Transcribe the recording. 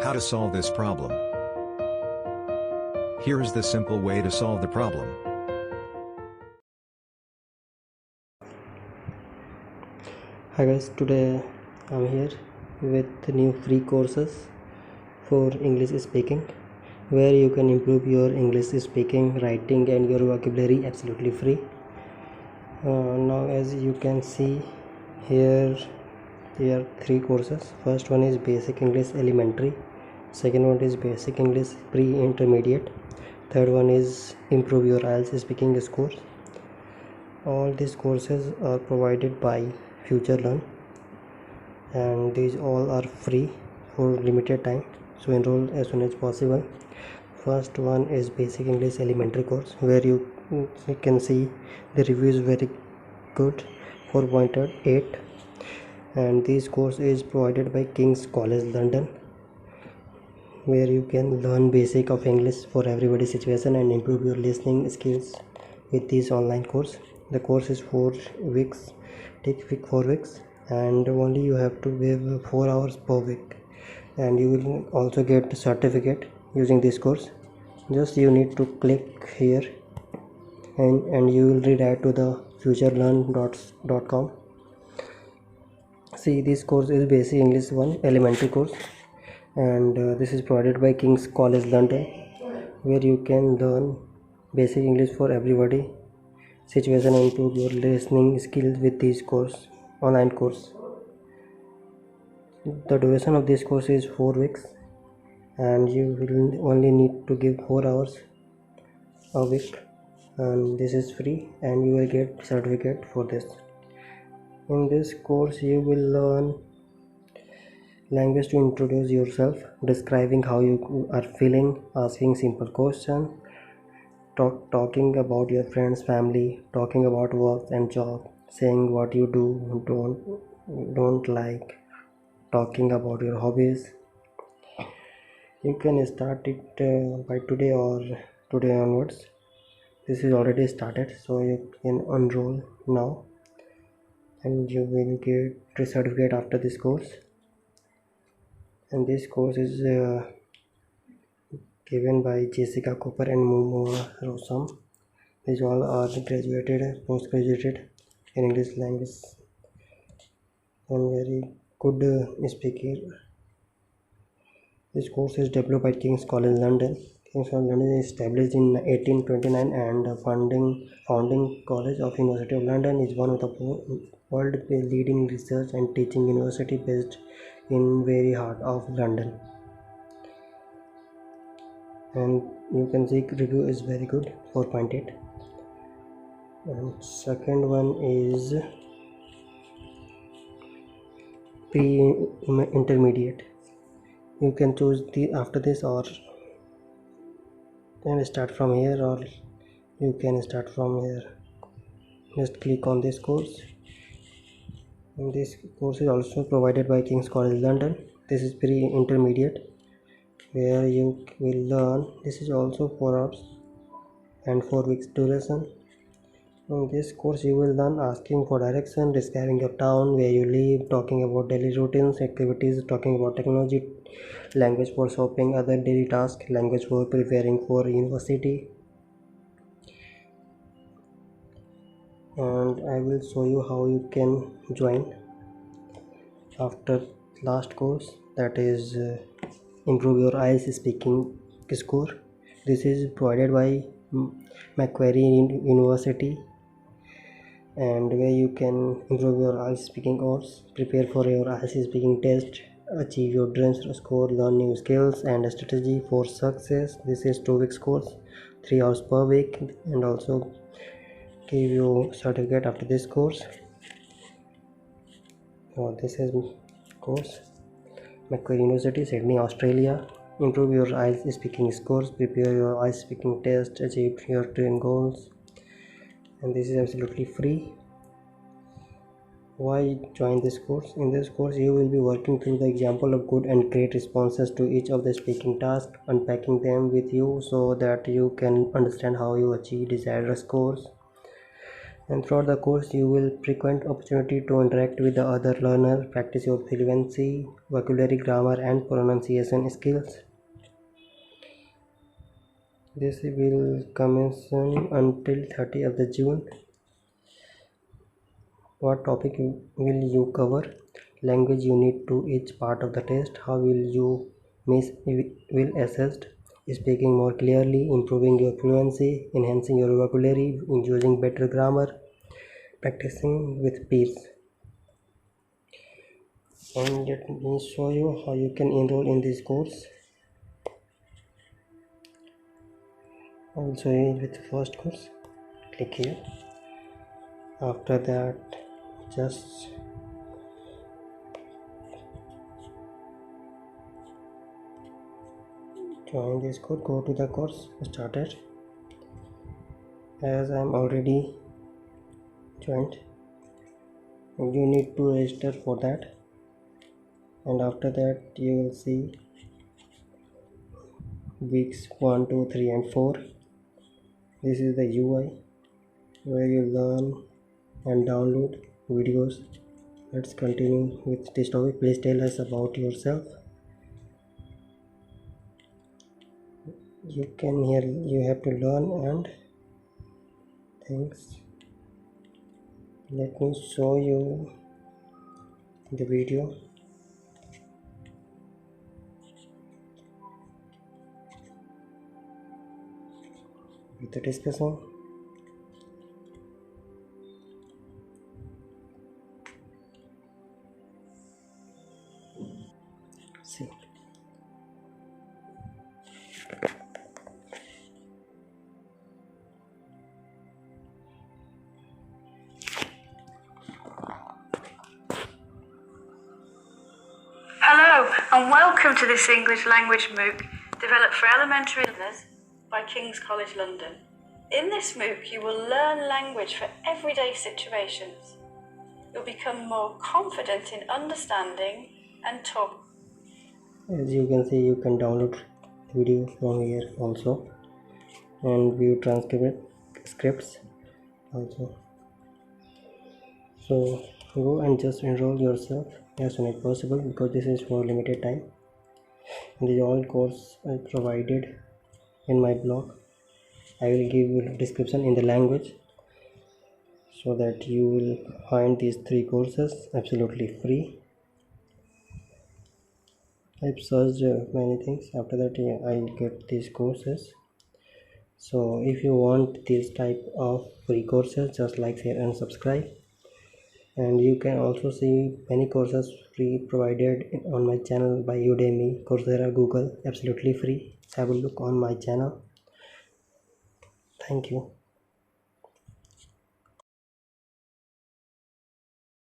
How to solve this problem? Here is the simple way to solve the problem. Hi guys, today I'm here with new free courses for English speaking where you can improve your English speaking, writing and your vocabulary absolutely free. Now as you can see here, there are three courses. First one is Basic English Elementary, second one is Basic English Pre-Intermediate, third one is Improve Your IELTS Speaking Scores. All these courses are provided by FutureLearn and these all are free for limited time, so enroll as soon as possible. First one is Basic English Elementary course where you can see the review is very good, 4.8, and this course is provided by King's College London where you can learn basic of English for everybody situation and improve your listening skills with this online course. The course is 4 weeks, take 4 weeks, and only you have to give 4 hours per week, and you will also get the certificate using this course. Just you need to click here and you will redirect to the futurelearn.com. See, this course is Basic English 1 Elementary course, and this is provided by King's College London where you can learn basic English for everybody situation and improve your listening skills with this online course. The duration of this course is 4 weeks and you will only need to give 4 hours a week, and this is free and you will get certificate for this. In this course you will learn language to introduce yourself, describing how you are feeling, asking simple questions, talking about your friends, family, talking about work and job, saying what you do, don't like, talking about your hobbies. You can start it by today or today onwards. This is already started, so you can enroll now and you will get a certificate after this course. And this course is given by Jessica Cooper and Momo Rosam. These all are graduated, post-graduated in English language and very good speaker. This course is developed by King's College London. King's College London is established in 1829 and founding college of University of London, is one of the world leading research and teaching university based in very heart of London. And you can see review is very good, 4.8. And second one is Pre-Intermediate. You can choose the after this, or then start from here, or you can start from here. Just click on this course, and this course is also provided by King's College London. This is Pre-Intermediate where you will learn, this is also 4 hours and 4 weeks duration. In this course you will learn asking for direction, describing your town, where you live, talking about daily routines, activities, talking about technology, language for shopping, other daily tasks, language for preparing for university. And I will show you how you can join after last course, that is Improve Your IELTS Speaking Score. This is provided by Macquarie University, and where you can improve your IELTS speaking course, prepare for your IELTS speaking test, achieve your dreams score, learn new skills and strategy for success. This is 2 weeks course, 3 hours per week, and also give you certificate after this course. This is course Macquarie University, Sydney, Australia. Improve your IELTS speaking scores, prepare your IELTS speaking test, achieve your dream goals, and this is absolutely free. Why join this course? In this course you will be working through the example of good and great responses to each of the speaking tasks, unpacking them with you so that you can understand how you achieve desired scores. And throughout the course you will frequent opportunity to interact with the other learner, practice your fluency, vocabulary, grammar and pronunciation skills. This will commence until 30th of the June. What topic will you cover? Language you need to each part of the test. How will you will assessed? Speaking more clearly, improving your fluency, enhancing your vocabulary, using better grammar, practicing with peers. And let me show you how you can enroll in this course. I will show you with the first course. Click here. After that, just join this course. Go to the course started. As I am already joined, you need to register for that. And after that, you will see weeks 1, 2, 3 and 4. This is the UI where you learn and download videos. Let's continue with this topic. Please tell us about yourself. You have to learn and things. Let me show you the video. With the discussion. See. Hello and welcome to this English language MOOC developed for elementary learners by King's College London. In this MOOC you will learn language for everyday situations. You'll become more confident in understanding and talk. As you can see, you can download video from here also and view transcripts also. So go and just enroll yourself as soon as possible because this is for limited time. The all course I provided in my blog. I will give you description in the language so that you will find these 3 courses absolutely free. I've searched many things. After that I get these courses. So if you want this type of free courses, just like, share and subscribe. And you can also see many courses free provided on my channel by Udemy, Coursera, Google, absolutely free. Have a look on my channel. Thank you.